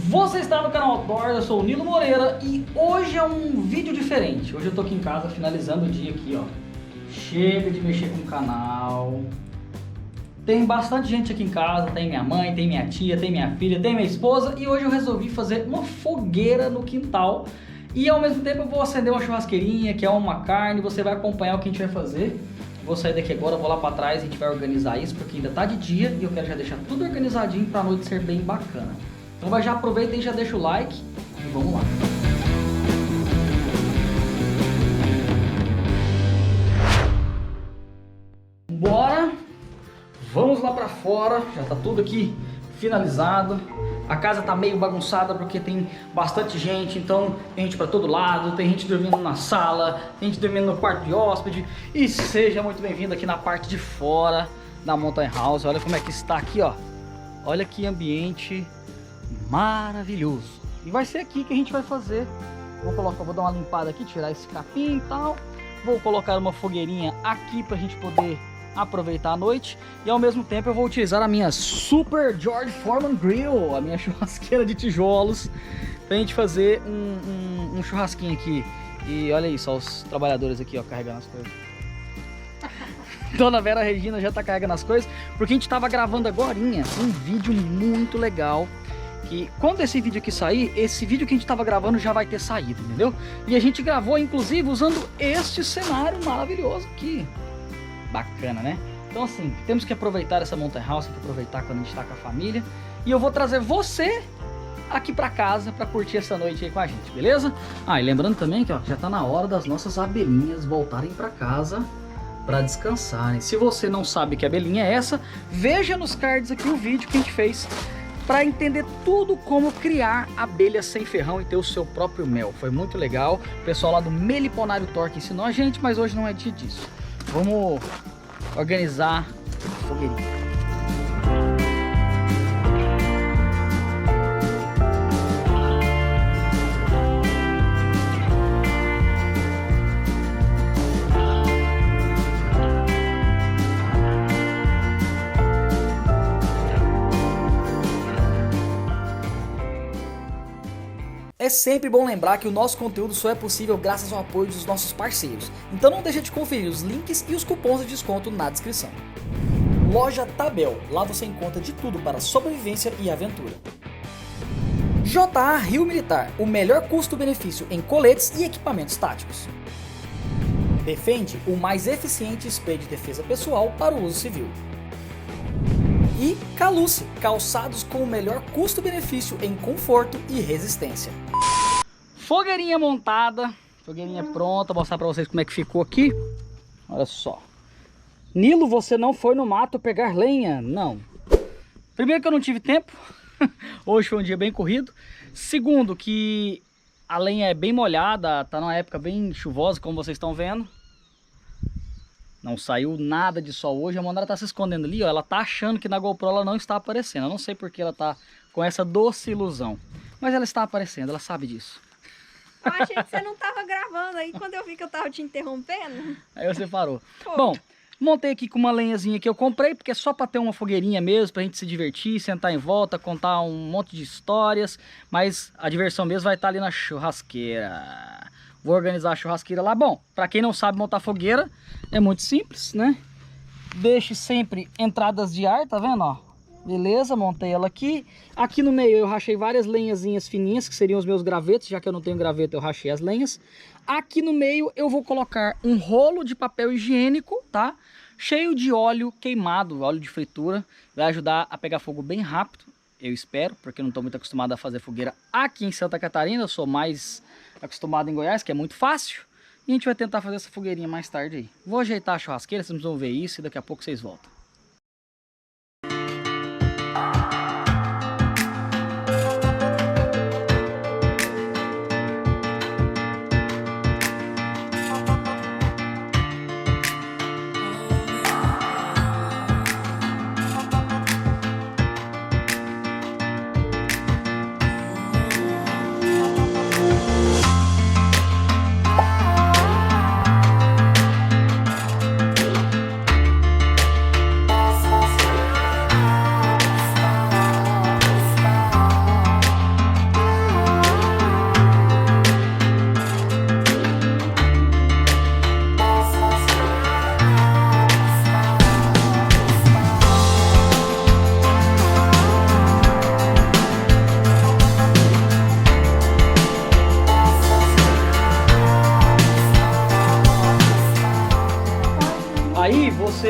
Você está no canal Outdoor, eu sou o Nilo Moreira e hoje é um vídeo diferente. Hoje eu tô aqui em casa finalizando o dia aqui, ó. Chega de mexer com o canal. Tem bastante gente aqui em casa, tem minha mãe, tem minha tia, tem minha filha, tem minha esposa. E hoje eu resolvi fazer uma fogueira no quintal. E ao mesmo tempo eu vou acender uma churrasqueirinha, que é uma carne. Você vai acompanhar o que a gente vai fazer. Vou sair daqui agora, vou lá pra trás, a gente vai organizar isso, porque ainda tá de dia e eu quero já deixar tudo organizadinho pra noite ser bem bacana. Então já aproveita e já deixa o like e vamos lá. Bora! Vamos lá pra fora, já tá tudo aqui finalizado. A casa tá meio bagunçada porque tem bastante gente, então tem gente pra todo lado, tem gente dormindo na sala, tem gente dormindo no quarto de hóspede. E seja muito bem-vindo aqui na parte de fora da Mountain House. Olha como é que está aqui, ó. Olha que ambiente maravilhoso. E vai ser aqui que a gente vai fazer. Vou dar uma limpada aqui, tirar esse capim e tal. Vou colocar uma fogueirinha aqui pra gente poder aproveitar a noite. E ao mesmo tempo eu vou utilizar a minha Super George Foreman Grill, a minha churrasqueira de tijolos, pra gente fazer um churrasquinho aqui. E olha aí, só os trabalhadores aqui, ó, carregando as coisas. Dona Vera Regina já tá carregando as coisas, porque a gente tava gravando agorinha um vídeo muito legal. Que quando esse vídeo aqui sair, esse vídeo que a gente tava gravando já vai ter saído, entendeu? E a gente gravou, inclusive, usando este cenário maravilhoso aqui. Bacana, né? Então assim, temos que aproveitar essa Mountain House, tem que aproveitar quando a gente tá com a família. E eu vou trazer você aqui pra casa pra curtir essa noite aí com a gente, beleza? Ah, e lembrando também que ó, já tá na hora das nossas abelhinhas voltarem pra casa pra descansarem. Se você não sabe que abelhinha é essa, veja nos cards aqui o vídeo que a gente fez para entender tudo como criar abelhas sem ferrão e ter o seu próprio mel. Foi muito legal. O pessoal lá do Meliponário Torque ensinou a gente, mas hoje não é dia disso. Vamos organizar a fogueirinha. É sempre bom lembrar que o nosso conteúdo só é possível graças ao apoio dos nossos parceiros. Então não deixa de conferir os links e os cupons de desconto na descrição. Loja Tabel, lá você encontra de tudo para sobrevivência e aventura. JA Rio Militar, o melhor custo-benefício em coletes e equipamentos táticos. Defende, o mais eficiente spray de defesa pessoal para o uso civil. E Caluce, calçados com o melhor custo-benefício em conforto e resistência. Fogueirinha montada, fogueirinha pronta, vou mostrar pra vocês como é que ficou aqui. Olha só. Nilo, você não foi no mato pegar lenha? Não. Primeiro que eu não tive tempo, hoje foi um dia bem corrido. Segundo que a lenha é bem molhada, tá numa época bem chuvosa, como vocês estão vendo. Não saiu nada de sol hoje, a Monara tá se escondendo ali, ó. Ela tá achando que na GoPro ela não está aparecendo. Eu não sei porque ela tá com essa doce ilusão. Mas ela está aparecendo, ela sabe disso. Eu achei que você não tava gravando aí, quando eu vi que eu tava te interrompendo. Aí você parou. Pô. Bom, montei aqui com uma lenhazinha que eu comprei, porque é só pra ter uma fogueirinha mesmo, pra gente se divertir, sentar em volta, contar um monte de histórias. Mas a diversão mesmo vai estar ali na churrasqueira. Vou organizar a churrasqueira lá. Bom, pra quem não sabe montar fogueira, é muito simples, né? Deixe sempre entradas de ar, tá vendo, ó? Beleza, montei ela aqui. Aqui no meio eu rachei várias lenhazinhas fininhas, que seriam os meus gravetos. Já que eu não tenho graveto, eu rachei as lenhas. Aqui no meio eu vou colocar um rolo de papel higiênico, tá? Cheio de óleo queimado, óleo de fritura. Vai ajudar a pegar fogo bem rápido, eu espero, porque eu não tô muito acostumado a fazer fogueira aqui em Santa Catarina. Eu sou mais acostumado em Goiás, que é muito fácil. E a gente vai tentar fazer essa fogueirinha mais tarde aí. Vou ajeitar a churrasqueira, vocês vão ver isso e daqui a pouco vocês voltam.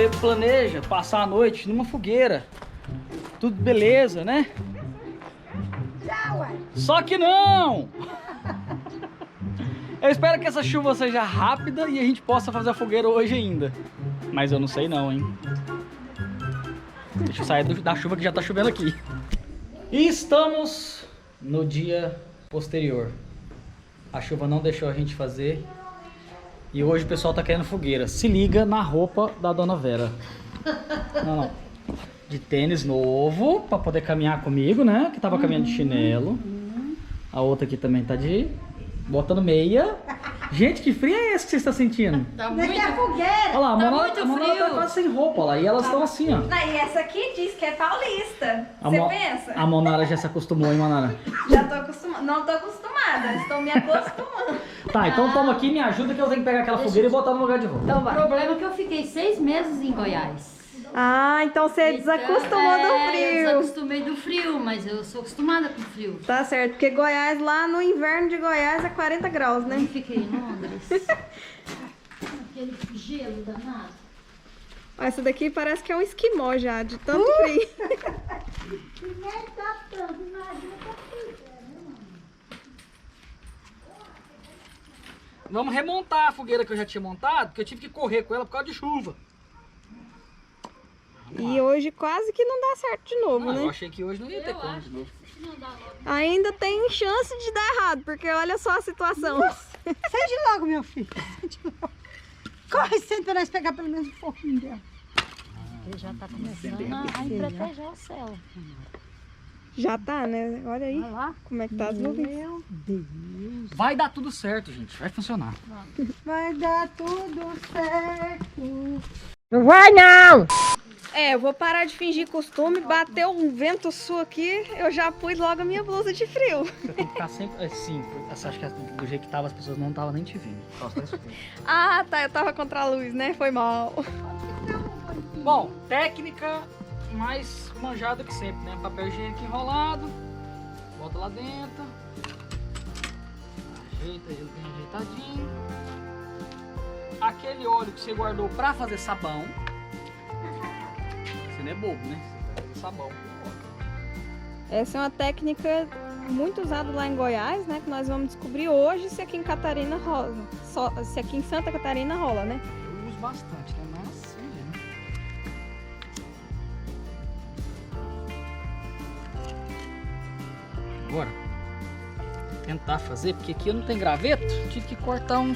você planeja passar a noite numa fogueira. Tudo beleza, né? Só que não! Eu espero que essa chuva seja rápida e a gente possa fazer a fogueira hoje ainda. Mas eu não sei não, hein? Deixa eu sair da chuva que já tá chovendo aqui. E estamos no dia posterior. A chuva não deixou a gente fazer. E hoje o pessoal tá querendo fogueira. Se liga na roupa da Dona Vera. Não. De tênis novo, pra poder caminhar comigo, né? Que tava caminhando de chinelo. A outra aqui também tá de... botando meia. Gente, que frio é esse que você está sentindo? Tá muito fogueira. Olha lá, a Tá Monara muito tá quase sem roupa lá. E elas estão assim, ó. Não, e essa aqui diz que é paulista. Você pensa? A Monara já se acostumou, hein, Monara? Já tô acostumada. Não tô acostumada, estou me acostumando. Tá, então toma aqui, me ajuda que eu tenho que pegar aquela fogueira e botar no lugar de volta. Então O vai. problema é que eu fiquei 6 meses em Goiás. Ah, então você desacostumou do Eu frio. desacostumei do frio, mas eu sou acostumada com frio. Tá certo, porque Goiás, lá no inverno de Goiás é 40 graus, Eu né? fiquei em Londres. Aquele gelo danado. Essa daqui parece que é um esquimó já, de tanto frio. Vamos remontar a fogueira que eu já tinha montado, porque eu tive que correr com ela por causa de chuva. E hoje quase que não dá certo de novo, Não, né? eu achei que hoje não ia ter como de novo. Ainda tem chance de dar errado, porque olha só a situação. Sente logo, meu filho. Sente logo. Corre sempre pra nós pegar pelo menos um pouquinho dela. Ele já tá começando a proteger o céu. Já tá, né? Olha aí Olha lá. como é que tá as nuvens. Meu Deus. Vai dar tudo certo, gente. Vai funcionar. Vai dar tudo certo. É, eu vou parar de fingir costume, bateu um vento sul aqui, eu já pus logo a minha blusa de frio. Você tem que ficar sempre assim. Acho que do jeito que tava, as pessoas não estavam nem te vendo. Ah, tá, eu tava contra a luz, né? Foi mal. Bom, técnica mais manjada que sempre, né? Papel higiênico enrolado, bota lá dentro, ajeita ele bem ajeitadinho. Aquele óleo que você guardou pra fazer sabão, você não é bobo, né? Você vai fazer sabão com óleo. Essa é uma técnica muito usada lá em Goiás, né? Que nós vamos descobrir hoje se aqui em Catarina rola. Se aqui em Santa Catarina rola, né? Eu uso bastante, né? Mas assim, né? Agora, vou tentar fazer, porque aqui eu não tenho graveto, tive que cortar um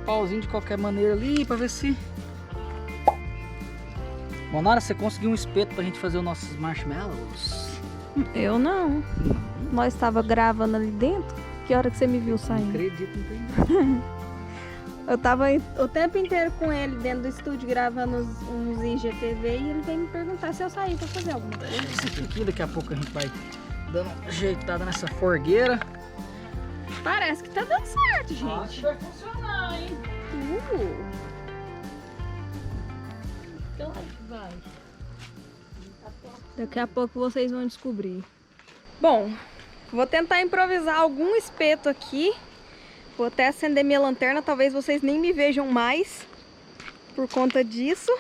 pauzinho de qualquer maneira ali pra ver se... Monara, você conseguiu um espeto pra gente fazer os nossos marshmallows? Eu não. Nós estava gravando ali dentro. Que hora que você me viu Não saindo? acredito, não tem. Eu tava o tempo inteiro com ele dentro do estúdio gravando uns IGTV e ele veio me perguntar se eu saí pra fazer alguma coisa. Deixa aqui, daqui a pouco a gente vai dando uma ajeitada nessa forgueira. Parece que tá dando certo, gente. Acho que vai funcionar, hein? Então acho que vai. Daqui a pouco vocês vão descobrir. Bom, vou tentar improvisar algum espeto aqui. Vou até acender minha lanterna, talvez vocês nem me vejam mais por conta disso.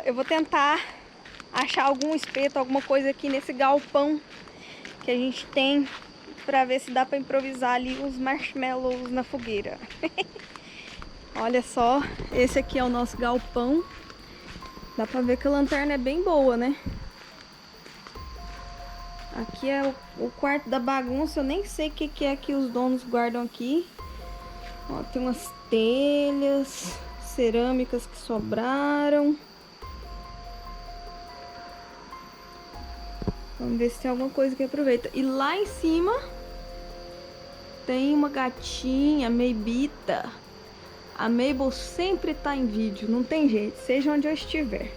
Eu vou tentar achar algum espeto, alguma coisa aqui nesse galpão que a gente tem pra ver se dá pra improvisar ali os marshmallows na fogueira. Olha só, esse aqui é o nosso galpão. Dá pra ver que a lanterna é bem boa, né? Aqui é o quarto da bagunça. Eu nem sei o que é que os donos guardam aqui. Ó, tem umas telhas, cerâmicas que sobraram. Vamos ver se tem alguma coisa que aproveita. E lá em cima tem uma gatinha, Maybita. A Mabel sempre tá em vídeo, não tem jeito, seja onde eu estiver.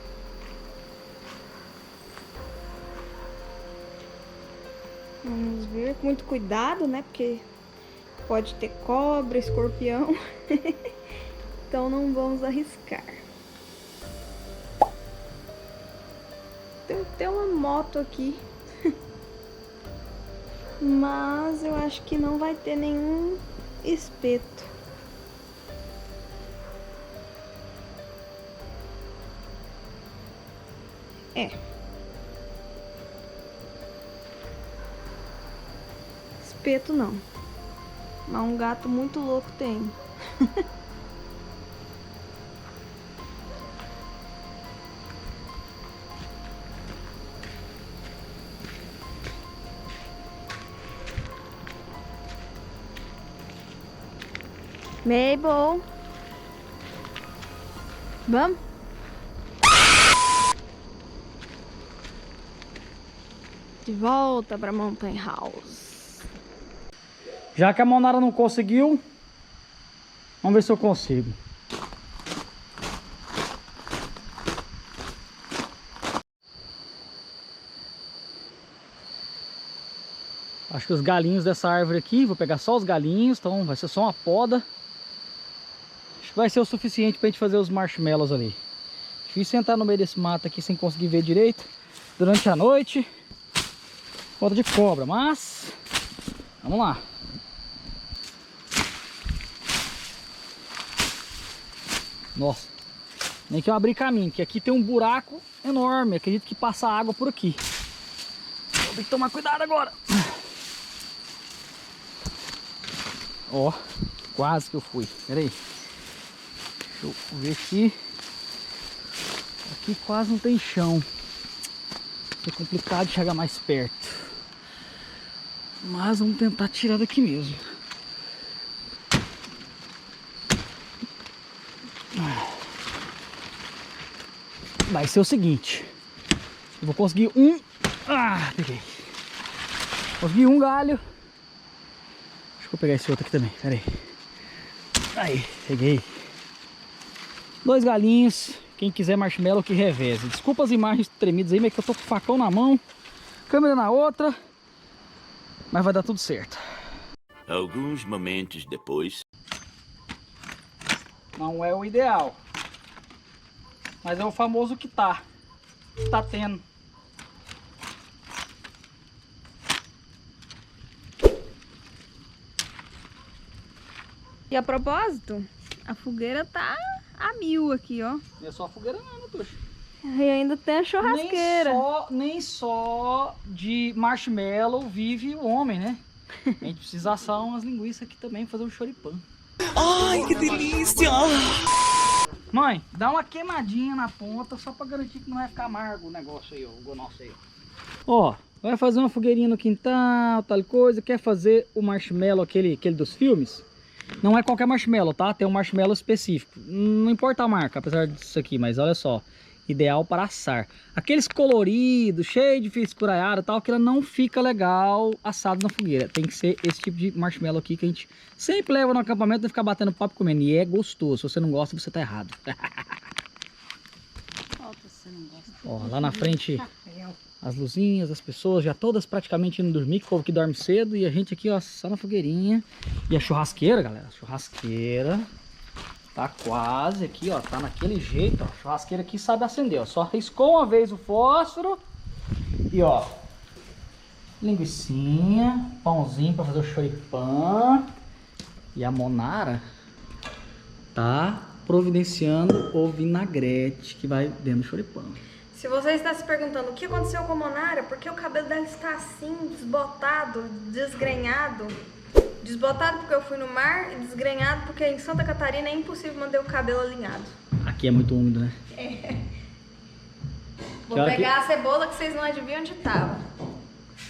Vamos ver, com muito cuidado, né? Porque pode ter cobra, escorpião. Então não vamos arriscar. Tem até uma moto aqui. Mas eu acho que não vai ter nenhum espeto. É. Espeto não. Mas um gato muito louco tem. Mabel. Vamos? De volta pra Mountain House. Já que a Monara não conseguiu, vamos ver se eu consigo. Acho que os galinhos dessa árvore aqui, vou pegar só os galinhos, então vai ser só uma poda. Acho que vai ser o suficiente pra gente fazer os marshmallows ali. Difícil entrar no meio desse mato aqui sem conseguir ver direito durante a noite. Poda de cobra, mas vamos lá. Nossa, nem que eu abrir caminho, porque aqui tem um buraco enorme. Acredito que passa água por aqui. Vou ter que tomar cuidado agora. Ó, quase que eu fui. Pera aí. Deixa eu ver aqui. Aqui quase não tem chão. É complicado de chegar mais perto. Mas vamos tentar tirar daqui mesmo. Vai ser o seguinte. Eu vou conseguir um... Ah, peguei. Consegui um galho. Deixa eu pegar esse outro aqui também. Pera aí. Aí, peguei. 2 galinhos. Quem quiser marshmallow que reveze. Desculpa as imagens tremidas aí, mas que eu tô com o facão na mão, câmera na outra. Mas vai dar tudo certo. Alguns momentos depois. Não é o ideal. Mas é o famoso que tá tendo. E a propósito, a fogueira tá a 1000 aqui, ó. Não é só a fogueira não, né, Tuxa? E ainda tem a churrasqueira. Nem só de marshmallow vive o homem, né? A gente precisa assar umas linguiças aqui também, fazer um choripã. Ai, que delícia! Mãe, dá uma queimadinha na ponta só pra garantir que não vai ficar amargo o negócio aí, ó, o nosso aí. Ó, vai fazer uma fogueirinha no quintal, tal coisa. Quer fazer o marshmallow, aquele dos filmes? Não é qualquer marshmallow, tá? Tem um marshmallow específico. Não importa a marca, apesar disso aqui, mas olha só. Ideal para assar. Aqueles coloridos, cheio de escuraiado e tal, que ela não fica legal assado na fogueira. Tem que ser esse tipo de marshmallow aqui que a gente sempre leva no acampamento e ficar batendo papo comendo. E é gostoso. Se você não gosta, você tá errado. Ó, lá na frente, as luzinhas, as pessoas já todas praticamente indo dormir, que o povo que dorme cedo. E a gente aqui, ó, só na fogueirinha. E a churrasqueira, galera, a churrasqueira tá quase aqui, ó, tá naquele jeito, ó. A churrasqueira aqui sabe acender, ó. Só riscou uma vez o fósforo. E ó, linguicinha, pãozinho pra fazer o choripã. E a Monara tá providenciando o vinagrete que vai dentro do choripã. Se você está se perguntando o que aconteceu com a Monara, por que o cabelo dela está assim, desbotado, desgrenhado? Desbotado porque eu fui no mar e desgrenhado porque em Santa Catarina é impossível manter o cabelo alinhado. Aqui é muito úmido, né? É. Vou pegar a cebola que vocês não adivinham onde estava.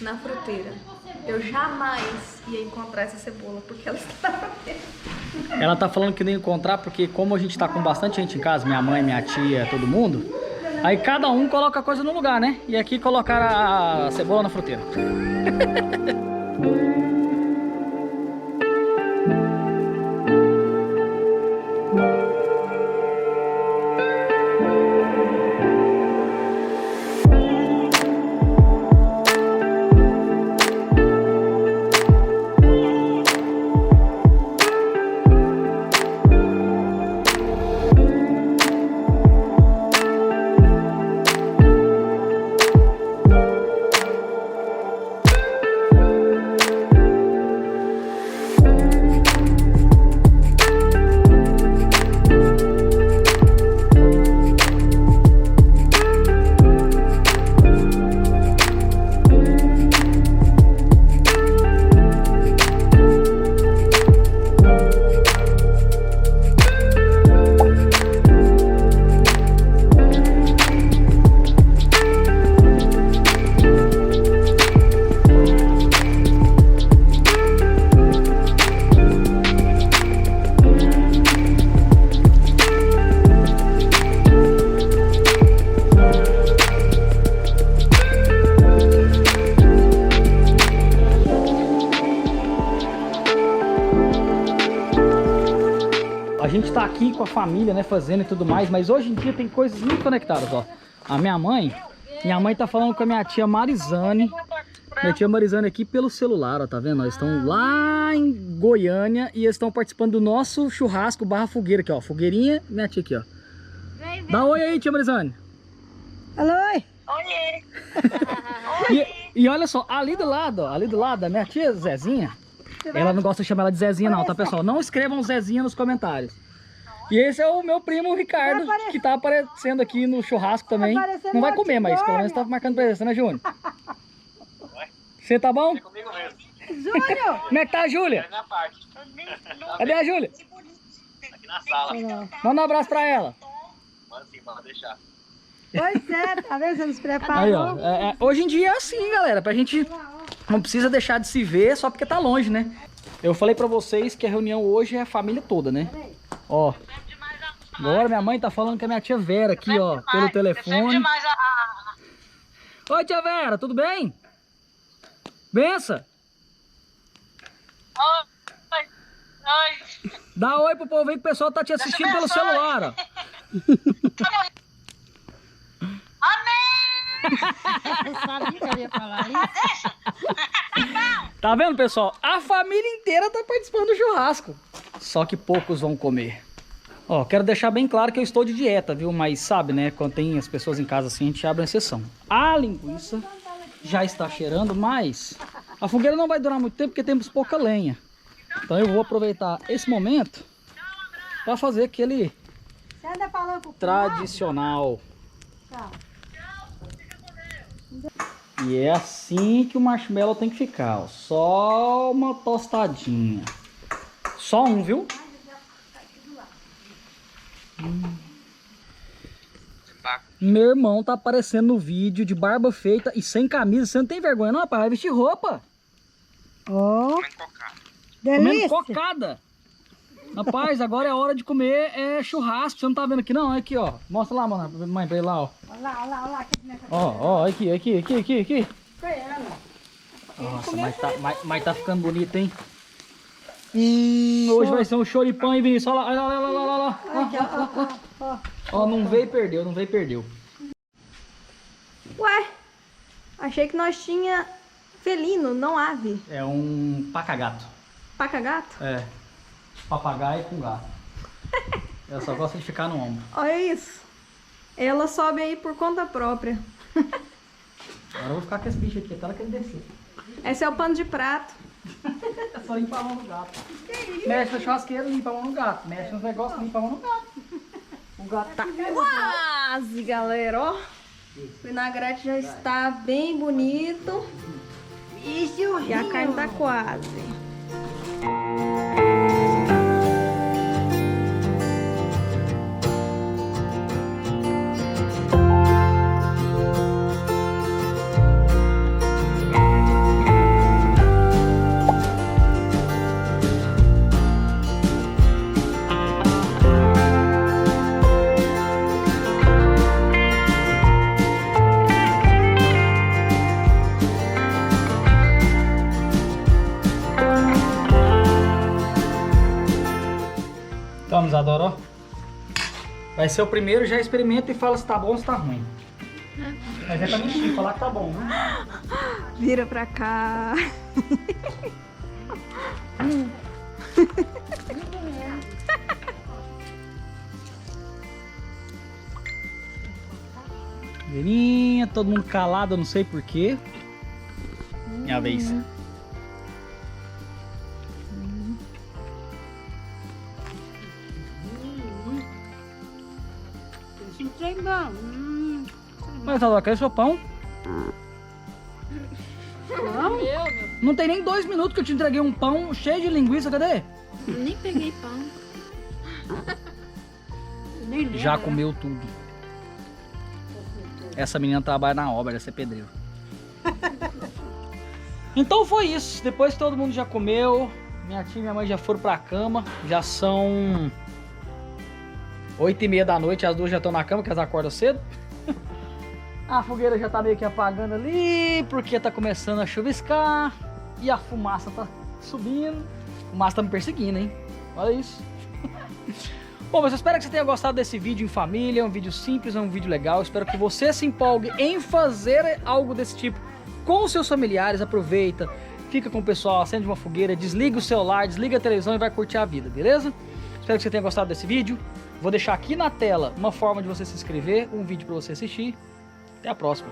Na fruteira. Eu jamais ia encontrar essa cebola porque ela estava dentro. Ela tá falando que nem encontrar porque como a gente tá com bastante gente em casa, minha mãe, minha tia, todo mundo, aí cada um coloca a coisa no lugar, né? E aqui colocaram a cebola na fruteira. gente tá aqui com a família, né, fazendo e tudo mais, mas hoje em dia tem coisas muito conectadas, ó. A minha mãe tá falando com a minha tia Marizane. Minha tia Marizane aqui pelo celular, ó, tá vendo? Eles estão lá em Goiânia e eles estão participando do nosso churrasco barra fogueira aqui, ó. Fogueirinha, minha tia aqui, ó. Dá oi aí, tia Marizane. Alô? E olha só, ali do lado, a minha tia Zezinha, ela não gosta de chamar ela de Zezinha não, tá, pessoal? Não escrevam Zezinha nos comentários. E esse é o meu primo Ricardo, que tá aparecendo aqui no churrasco também. Não vai comer, mas pelo menos tá marcando presença, né, Júnior? Você tá bom? É comigo mesmo. Júnior! Como é que tá a Júlia? Cadê a Júlia? Aqui na sala. Manda um abraço pra ela. Manda sim, manda deixar. Pois é, tá vendo? Você nos preparou. Aí, ó. Hoje em dia é assim, galera. Pra gente não precisa deixar de se ver só porque tá longe, né? Eu falei pra vocês que a reunião hoje é a família toda, né? Ó. Agora minha mãe tá falando com a minha tia Vera aqui, ó, pelo telefone. Oi, tia Vera, tudo bem? Bença? Oi. Dá oi pro povo aí que o pessoal tá te assistindo pelo celular, ó. Eu sabia que eu ia falar isso. Tá vendo, pessoal? A família inteira tá participando do churrasco. Só que poucos vão comer. Ó, quero deixar bem claro que eu estou de dieta, viu? Mas sabe, né? Quando tem as pessoas em casa assim, a gente abre uma exceção. A linguiça já está cheirando, mas a fogueira não vai durar muito tempo porque temos pouca lenha. Então eu vou aproveitar esse momento para fazer aquele Você anda falando pro tradicional. Tchau. E é assim que o marshmallow tem que ficar, ó. Só uma tostadinha. Só um, viu? Meu irmão tá aparecendo no vídeo de barba feita e sem camisa. Você não tem vergonha não, rapaz? Vai vestir roupa. Ó. Comendo Delícia. cocada. Rapaz, agora é hora de comer churrasco. Você não tá vendo aqui não? Aqui, ó. Mostra lá, mãe, pra ele lá, ó. Olha lá, olha lá, olha lá. Ó, aqui. Nossa, mas tá ficando bonito, hein? Hoje vai ser um choripão, hein, Vinícius? Olha lá. Ó, não veio e perdeu, Ué, achei que nós tinha felino, não ave. É um pacagato. Paca-gato? É. Papagaio com gato. Ela só gosta de ficar no ombro. Olha isso. Ela sobe aí por conta própria. Agora eu vou ficar com esse bicho aqui até ela que ele descer. Esse é o pano de prato. É só limpar a mão no gato. Mexe na churrasqueira, limpa a mão no gato. Mexe nos negócios, limpa a mão no gato. O gato tá Quase, galera, ó. O vinagrete já está bem bonito. Isso, E a carne tá quase. Então, Isadora, ó. Vai ser o primeiro, já experimenta e fala se tá bom ou se tá ruim. Mas é pra mentir, falar que tá bom, viu? Vira pra cá. Verinha, todo mundo calado, eu não sei porquê. Minha vez. Trem bom. Mas Isadora, cadê seu pão? Não tem nem 2 minutos que eu te entreguei um pão cheio de linguiça, cadê? Nem peguei pão. Já comeu tudo. Essa menina trabalha na obra, deve ser pedreiro. Então foi isso. Depois que todo mundo já comeu, minha tia e minha mãe já foram pra cama. Já são 8h30 da noite, as duas já estão na cama, que elas acordam cedo. A fogueira já tá meio que apagando ali, porque tá começando a chuviscar. E a fumaça tá subindo. A fumaça tá me perseguindo, hein? Olha isso. Bom, mas eu espero que você tenha gostado desse vídeo em família, um vídeo simples, um vídeo legal. Espero que você se empolgue em fazer algo desse tipo com os seus familiares. Aproveita, fica com o pessoal, acende uma fogueira, desliga o celular, desliga a televisão e vai curtir a vida, beleza? Espero que você tenha gostado desse vídeo. Vou deixar aqui na tela uma forma de você se inscrever, um vídeo para você assistir. Até a próxima.